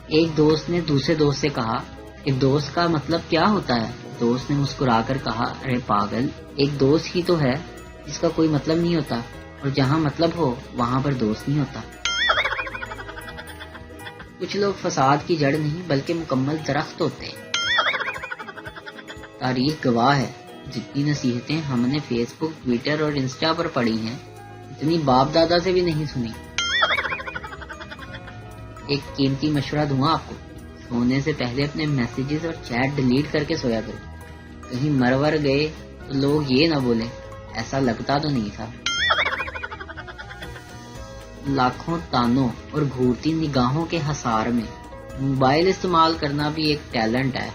ایک دوست نے دوسرے دوست سے کہا کہ دوست کا مطلب کیا ہوتا ہے؟ دوست نے مسکرا کر کہا، ارے پاگل، ایک دوست ہی تو ہے جس کا کوئی مطلب نہیں ہوتا، اور جہاں مطلب ہو وہاں پر دوست نہیں ہوتا۔ کچھ لوگ فساد کی جڑ نہیں بلکہ مکمل درخت ہوتے ہیں۔ تاریخ گواہ ہے، جتنی نصیحتیں ہم نے فیس بک، ٹویٹر اور انسٹا پر پڑھی ہیں، اتنی باپ دادا سے بھی نہیں سنی۔ ایک قیمتی مشورہ دوں آپ کو، سونے سے پہلے اپنے میسیجز اور چیٹ ڈیلیٹ کر کے سویا کرو۔ کہیں مرور گئے تو لوگ یہ نہ بولیں ایسا لگتا تو نہیں تھا۔ لاکھوں تانوں اور گھورتی نگاہوں کے حصار میں موبائل استعمال کرنا بھی ایک ٹیلنٹ ہے۔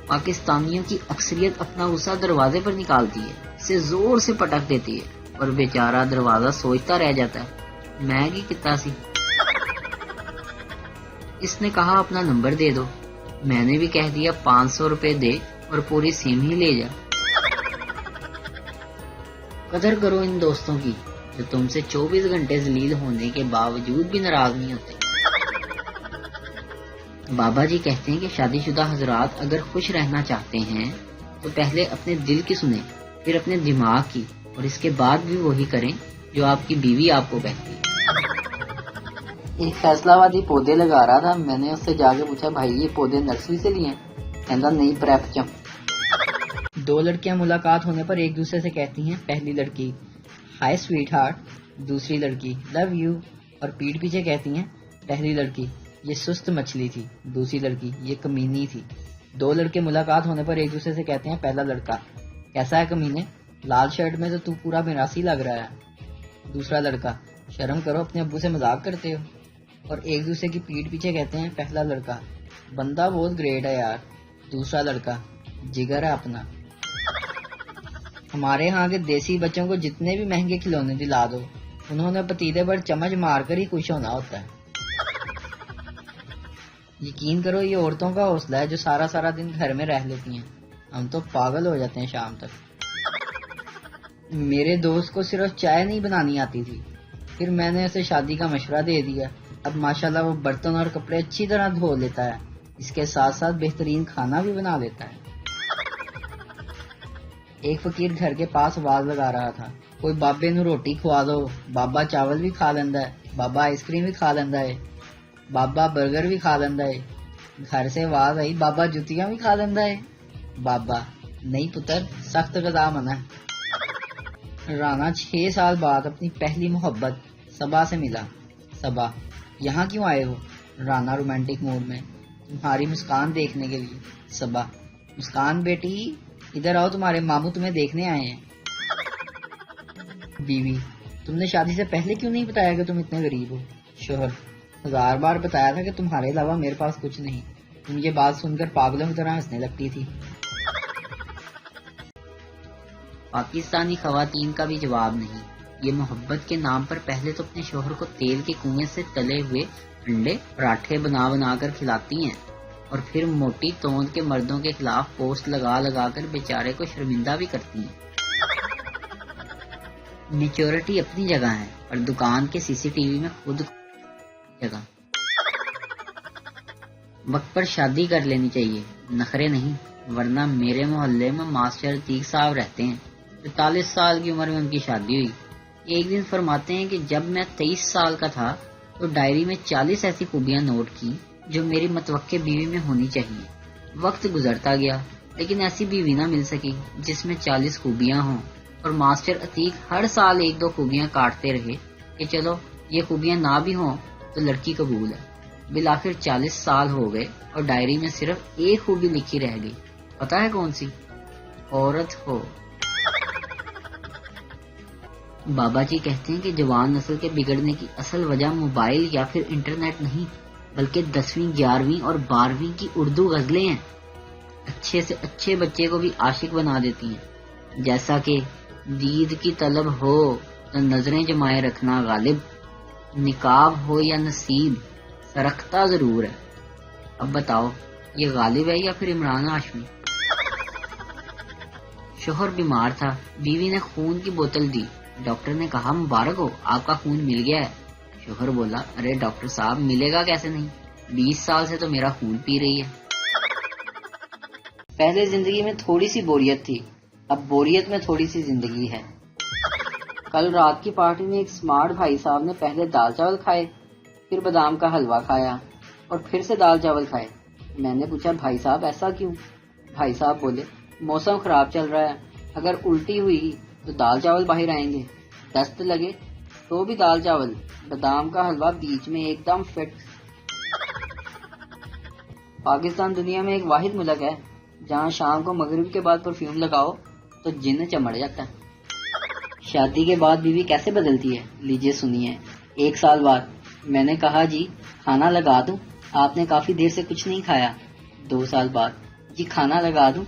پاکستانیوں کی اکثریت اپنا غصہ دروازے پر نکالتی ہے، اسے زور سے پٹک دیتی ہے اور بیچارہ دروازہ سوچتا رہ جاتا ہے، میں کی کتا سی۔ اس نے کہا اپنا نمبر دے دو، میں نے بھی کہہ دیا 500 روپے دے اور پوری سیم ہی لے جا۔ قدر کرو ان دوستوں کی جو تم سے 24 گھنٹے ذلیل ہونے کے باوجود بھی ناراض نہیں ہوتے۔ بابا جی کہتے ہیں کہ شادی شدہ حضرات اگر خوش رہنا چاہتے ہیں تو پہلے اپنے دل کی سنیں، پھر اپنے دماغ کی، اور اس کے بعد بھی وہی کریں جو آپ کی بیوی آپ کو کہتی ہے۔ ایک فیصلہ آبادی پودے لگا رہا تھا، میں نے اس سے جا کے پوچھا، بھائی یہ پودے نرسری سے لیے ہیں؟ کہتا نہیں، پریپ چم۔ دو لڑکیاں ملاقات ہونے پر ایک دوسرے سے کہتی ہیں، پہلی لڑکی ہائی سویٹ ہارٹ، دوسری لڑکی لو یو، اور پیٹھ پیچھے کہتی ہیں، پہلی لڑکی یہ سست مچھلی تھی، دوسری لڑکی یہ کمینی تھی۔ دو لڑکے ملاقات ہونے پر ایک دوسرے سے کہتے ہیں، پہلا لڑکا کیسا ہے کمینے، لال شرٹ میں تو پورا میراثی لگ رہا ہے۔ دوسرا لڑکا شرم کرو، اپنے ابو سے مذاق کرتے ہو۔ اور ایک دوسرے کی پیٹھ پیچھے کہتے ہیں، پہلا لڑکا بندہ بہت گریٹ ہے یار، دوسرا لڑکا جگر ہے اپنا۔ ہمارے ہاں کے دیسی بچوں کو جتنے بھی مہنگے کھلونے دلا دو، انہوں نے پتیلے پر چمچ مار کر ہی خوش ہونا ہوتا ہے۔ یقین کرو یہ عورتوں کا حوصلہ ہے جو سارا دن گھر میں رہ لیتی ہیں، ہم تو پاگل ہو جاتے ہیں شام تک۔ میرے دوست کو صرف چائے نہیں بنانی آتی تھی، پھر میں نے اسے شادی کا مشورہ دے دیا، اب ماشاءاللہ وہ برتن اور کپڑے اچھی طرح دھو لیتا ہے، اس کے ساتھ ساتھ بہترین کھانا بھی بنا لیتا ہے۔ ایک فقیر گھر کے پاس آواز لگا رہا تھا، کوئی بابے نو روٹی کھوا دو، بابا چاول بھی کھا لیندا ہے، بابا آئس کریم بھی کھا لیندا ہے، بابا برگر بھی کھا لیندا ہے۔ گھر سے آواز آئی، بابا جتیاں بھی کھا لیندا ہے۔ بابا نہیں پتر، سخت غذا منع ہے۔ رانا 6 سال بعد اپنی پہلی محبت صبا سے ملا۔ صبا یہاں کیوں آئے ہو؟ رانا رومانٹک موڈ میں، تمہاری مسکان دیکھنے کے لیے۔ صبا مسکان بیٹی ادھر آؤ، تمہارے ماموں تمہیں دیکھنے آئے ہیں۔ بیوی تم نے شادی سے پہلے کیوں نہیں بتایا کہ تم اتنے غریب ہو؟ شوہر 1000 بار بتایا تھا کہ تمہارے علاوہ میرے پاس کچھ نہیں، تم یہ بات سن کر پاگلوں کی طرح ہنسنے لگتی تھی۔ پاکستانی خواتین کا بھی جواب نہیں، یہ محبت کے نام پر پہلے تو اپنے شوہر کو تیل کے کنویں سے تلے ہوئے انڈے پراٹھے بنا بنا کر کھلاتی ہیں، اور پھر موٹی توند کے مردوں کے خلاف پوسٹ لگا لگا کر بیچارے کو شرمندہ بھی کرتی ہیں۔ میچورٹی اپنی جگہ ہے، اور دکان کے CCTV میں خود جگہ۔ وقت پر شادی کر لینی چاہیے، نخرے نہیں، ورنہ میرے محلے میں ماسٹر عتیق صاحب رہتے ہیں، 44 سال کی عمر میں ان کی شادی ہوئی۔ ایک دن فرماتے ہیں کہ جب میں 23 سال کا تھا تو ڈائری میں 40 ایسی خوبیاں نوٹ کی جو میری متوقع بیوی میں ہونی چاہیے۔ وقت گزرتا گیا لیکن ایسی بیوی نہ مل سکی جس میں 40 خوبیاں ہوں، اور ماسٹر عتیق ہر سال 1-2 خوبیاں کاٹتے رہے کہ چلو یہ خوبیاں نہ بھی ہوں تو لڑکی قبول ہے۔ بالآخر 40 سال ہو گئے اور ڈائری میں صرف ایک خوبی لکھی رہ گئی، پتہ ہے کون سی؟ عورت ہو۔ بابا جی کہتے ہیں کہ جوان نسل کے بگڑنے کی اصل وجہ موبائل یا پھر انٹرنیٹ نہیں بلکہ 10ویں 11ویں اور 12ویں کی اردو غزلیں ہیں۔ اچھے سے اچھے بچے کو بھی عاشق بنا دیتی ہیں، جیسا کہ دید کی طلب ہو تو نظریں جمائے رکھنا غالب، نقاب ہو یا نصیب سرکھتا ضرور ہے۔ اب بتاؤ یہ غالب ہے یا پھر عمران ہاشمی؟ شوہر بیمار تھا، بیوی نے خون کی بوتل دی، ڈاکٹر نے کہا مبارک ہو آپ کا خون مل گیا ہے۔ شوہر بولا ارے ڈاکٹر صاحب ملے گا کیسے نہیں، 20 سال سے تو میرا خون پی رہی ہے۔ پہلے زندگی میں تھوڑی سی بوریت تھی، اب بوریت میں تھوڑی سی زندگی ہے۔ کل رات کی پارٹی میں ایک سمارٹ بھائی صاحب نے پہلے دال چاول کھائے، پھر بادام کا حلوہ کھایا اور پھر سے دال چاول کھائے۔ میں نے پوچھا بھائی صاحب ایسا کیوں؟ بھائی صاحب بولے موسم خراب چل رہا ہے، اگر الٹی ہوئی تو دال چاول باہر آئیں گے، دست لگے تو بھی دال چاول، بادام کا حلوہ بیچ میں ایک دم فٹ۔ پاکستان دنیا میں ایک واحد ملک ہے جہاں شام کو مغرب کے بعد پرفیوم لگاؤ تو جن چمڑ جاتا ہے۔ شادی کے بعد بیوی کیسے بدلتی ہے، لیجئے سنیے۔ 1 سال بعد میں نے کہا جی کھانا لگا دوں، آپ نے کافی دیر سے کچھ نہیں کھایا۔ 2 سال بعد جی کھانا لگا دوں۔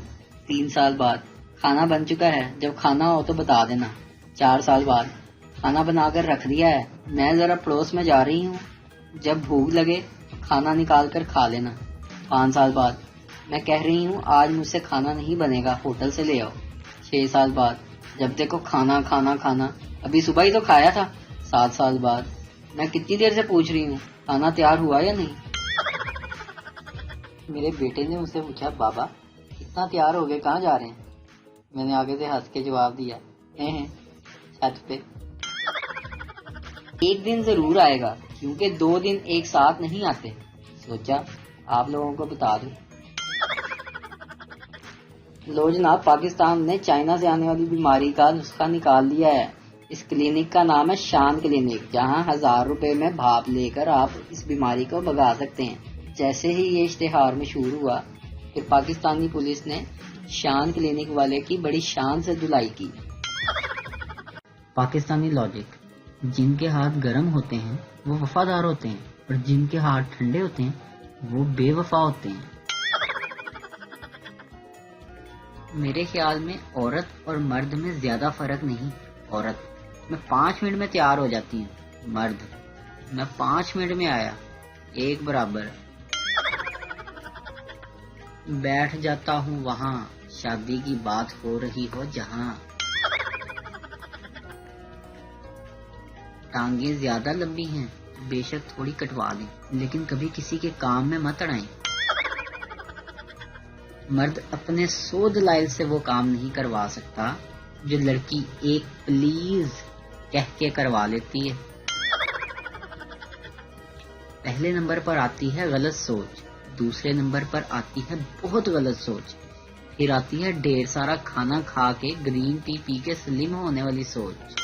3 سال بعد کھانا بن چکا ہے، جب کھانا ہو تو بتا دینا۔ 4 سال بعد کھانا بنا کر رکھ دیا ہے، میں ذرا پڑوس میں جا رہی ہوں، جب بھوک لگے کھانا نکال کر کھا لینا۔ 5 سال بعد میں کہہ رہی ہوں آج مجھ سے کھانا نہیں بنے گا، ہوٹل سے لے آؤ۔ 6 سال بعد جب دیکھو کھانا کھانا کھانا، ابھی صبح ہی تو کھایا تھا۔ 7 سال بعد میں کتنی دیر سے پوچھ رہی ہوں کھانا تیار ہوا یا نہیں۔ میرے بیٹے نے مجھ سے پوچھا بابا اتنا تیار ہو گئے کہاں جا رہے ہیں؟ میں نے آگے سے ہنس کے جواب دیا چھت پہ۔ ایک دن ضرور آئے گا کیونکہ 2 دن ایک ساتھ نہیں آتے، سوچا آپ لوگوں کو بتا دوں۔ لو جناب، پاکستان نے چائنا سے آنے والی بیماری کا نسخہ نکال لیا ہے۔ اس کلینک کا نام ہے شان کلینک، جہاں 1000 روپے میں بھاپ لے کر آپ اس بیماری کو بھگا سکتے ہیں۔ جیسے ہی یہ اشتہار مشہور ہوا پھر پاکستانی پولیس نے شان کلینک والے کی بڑی شان سے دھلائی کی۔ پاکستانی لاجک، جن کے ہاتھ گرم ہوتے ہیں وہ وفادار ہوتے ہیں اور جن کے ہاتھ ٹھنڈے ہوتے ہیں وہ بے وفا ہوتے ہیں۔ میرے خیال میں عورت اور مرد میں زیادہ فرق نہیں۔ عورت میں 5 منٹ میں تیار ہو جاتی ہوں، مرد میں 5 منٹ میں آیا، ایک برابر۔ بیٹھ جاتا ہوں وہاں شادی کی بات ہو رہی ہو جہاں۔ ٹانگیں زیادہ لمبی ہیں بے شک تھوڑی کٹوا لیں، لیکن کبھی کسی کے کام میں مت اڑائیں۔ مرد اپنے 100 دلائل سے وہ کام نہیں کروا سکتا جو لڑکی ایک پلیز کہہ کے کروا لیتی ہے۔ پہلے نمبر پر آتی ہے غلط سوچ، دوسرے نمبر پر آتی ہے بہت غلط سوچ، پھر آتی ہے ڈھیر سارا کھانا کھا کے گرین ٹی پی کے سلم ہونے والی سوچ۔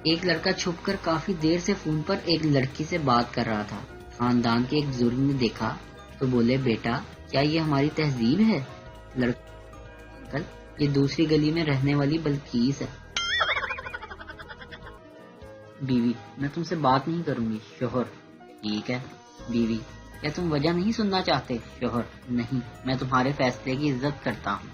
ایک لڑکا چھپ کر کافی دیر سے فون پر ایک لڑکی سے بات کر رہا تھا۔ خاندان کے ایک بزرگ نے دیکھا تو بولے بیٹا کیا یہ ہماری تہذیب ہے؟ لڑکا یہ دوسری گلی میں رہنے والی بلقیس ہے۔ بیوی میں تم سے بات نہیں کروں گی۔ شوہر ٹھیک ہے۔ بیوی کیا تم وجہ نہیں سننا چاہتے؟ شوہر نہیں، میں تمہارے فیصلے کی عزت کرتا ہوں۔